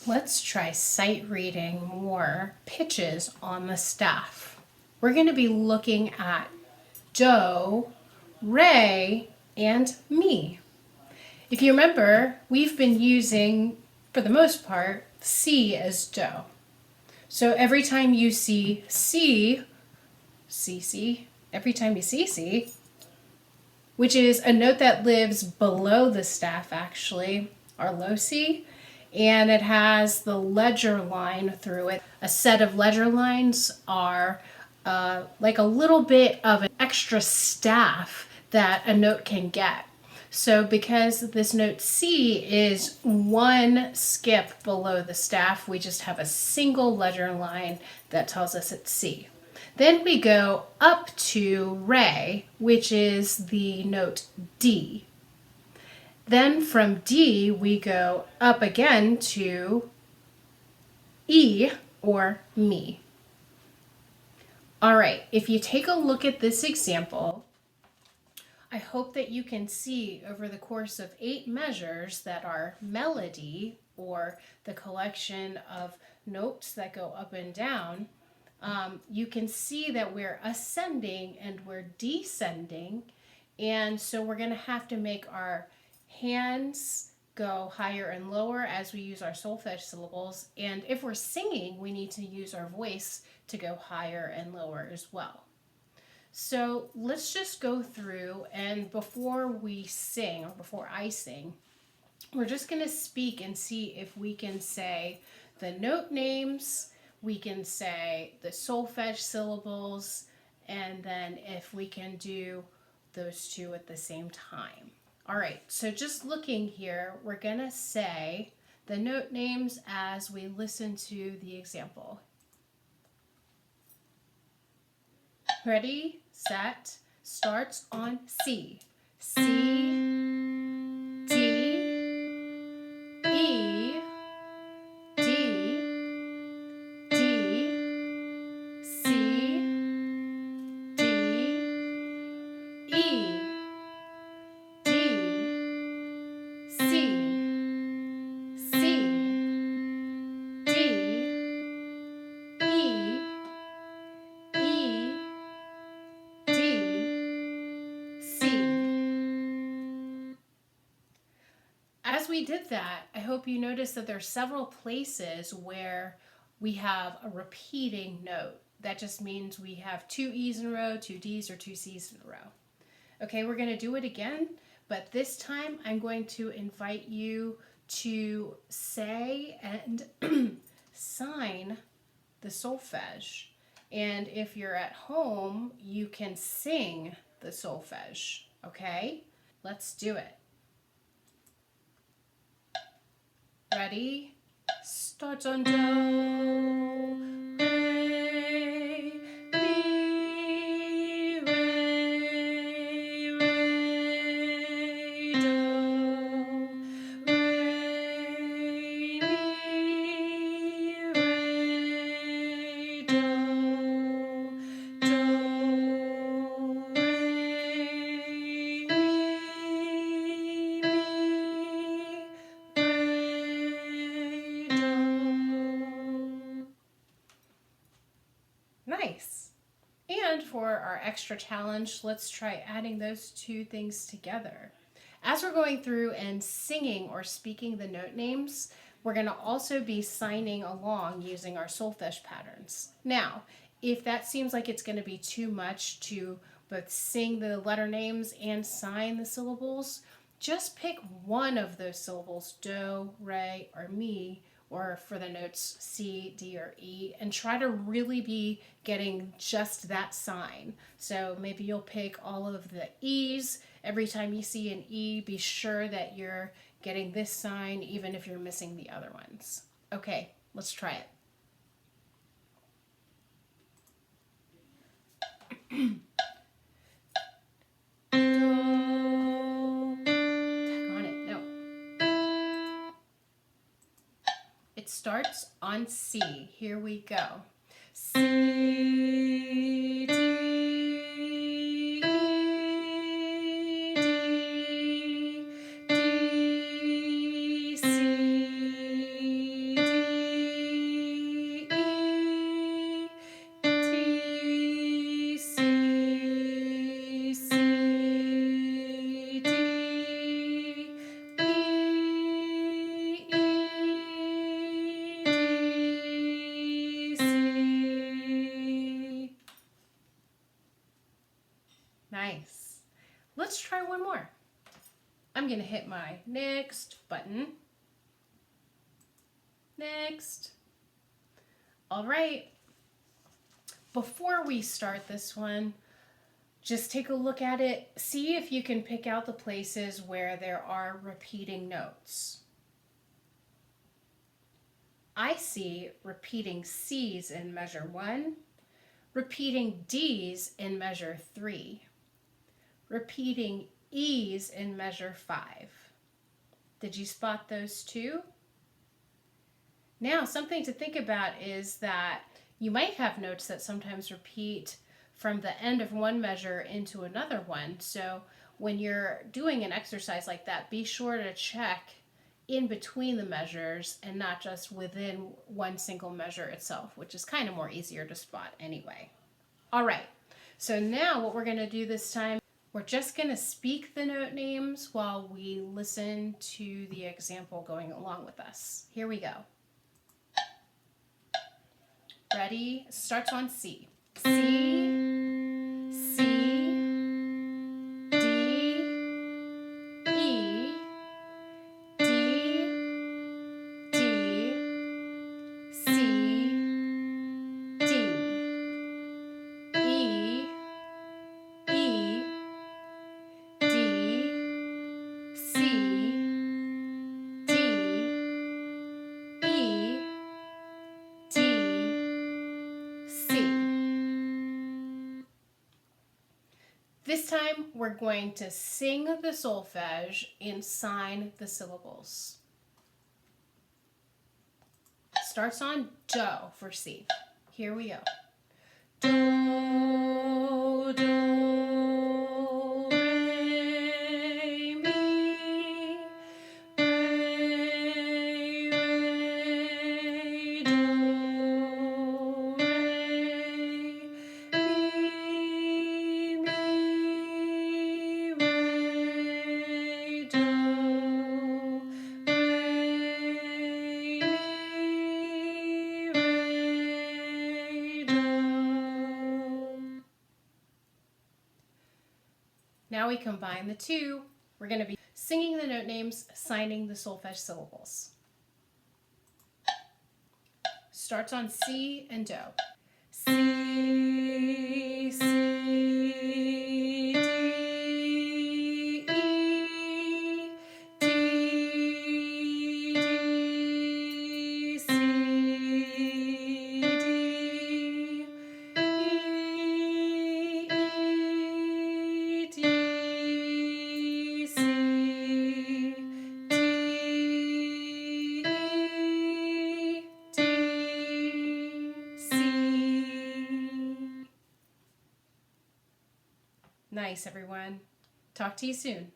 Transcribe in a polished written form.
Let's try sight reading more pitches on the staff. We're going to be looking at do, re, and mi. If you remember, we've been using, for the most part, C as do. So every time you see C, every time you see C, which is a note that lives below the staff actually, our low C, and it has the ledger line through it. A set of ledger lines are like a little bit of an extra staff that a note can get. So because this note C is one skip below the staff, we just have a single ledger line that tells us it's C. Then we go up to re, which is the note D. Then from D, we go up again to E, or mi. All right, if you take a look at this example, I hope that you can see over the course of 8 measures that are melody, or the collection of notes that go up and down, you can see that we're ascending and we're descending. And so we're going to have to make our hands go higher and lower as we use our solfege syllables. And if we're singing, we need to use our voice to go higher and lower as well. So let's just go through, and before we sing, or before I sing, we're just going to speak and see if we can say the note names, we can say the solfege syllables, and then if we can do those two at the same time. All right, so just looking here, we're going to say the note names as we listen to the example. Ready, set, starts on C. C, D, E, D, D, C, D, E, D, C, C, D, E, E, D, C. As we did that, I hope you noticed that there are several places where we have a repeating note. That just means we have 2 E's in a row, 2 D's, or 2 C's in a row. Okay, we're going to do it again, but this time I'm going to invite you to say and sign the solfege. And if you're at home, you can sing the solfege. Okay, let's do it. Ready? Starts on do, re, mi, re, re, do, re, mi, re, do, do, re, mi, re, do. Nice. And for our extra challenge, let's try adding those 2 things together. As we're going through and singing or speaking the note names, we're going to also be signing along using our solfege patterns. Now, if that seems like it's going to be too much to both sing the letter names and sign the syllables, just pick one of those syllables, do, re, or mi, or for the notes C, D, or E, and try to really be getting just that sign. So maybe you'll pick all of the E's. Every time you see an E, be sure that you're getting this sign, even if you're missing the other ones. Okay, let's try it. It starts on C. Here we go. C, D, E, D, D, C, D, hit my next button. Next. All right. Before we start this one, just take a look at it. See if you can pick out the places where there are repeating notes. I see repeating C's in measure 1, repeating D's in measure 3, repeating E's in measure 5. Did you spot those too? Now, something to think about is that you might have notes that sometimes repeat from the end of one measure into another one. So when you're doing an exercise like that, be sure to check in between the measures and not just within one single measure itself, which is kind of more easier to spot anyway. All right, so now what we're going to do this time, we're just going to speak the note names while we listen to the example going along with us. Here we go. Ready? Starts on C. C, C, D, E, D, D, C, D, E, E, D, C, D, E, D, C. This time we're going to sing the solfege and sign the syllables. Starts on do for C. Here we go. Do, do, re, mi, re, re, do, re, mi, re, do, re, mi, re, do. Now we combine the two. We're going to be singing the note names, signing the solfege syllables. Starts on C and do. C, C, D, E, D, D, C, D, E, E, D, C, D, E, D, C. Nice, everyone. Talk to you soon.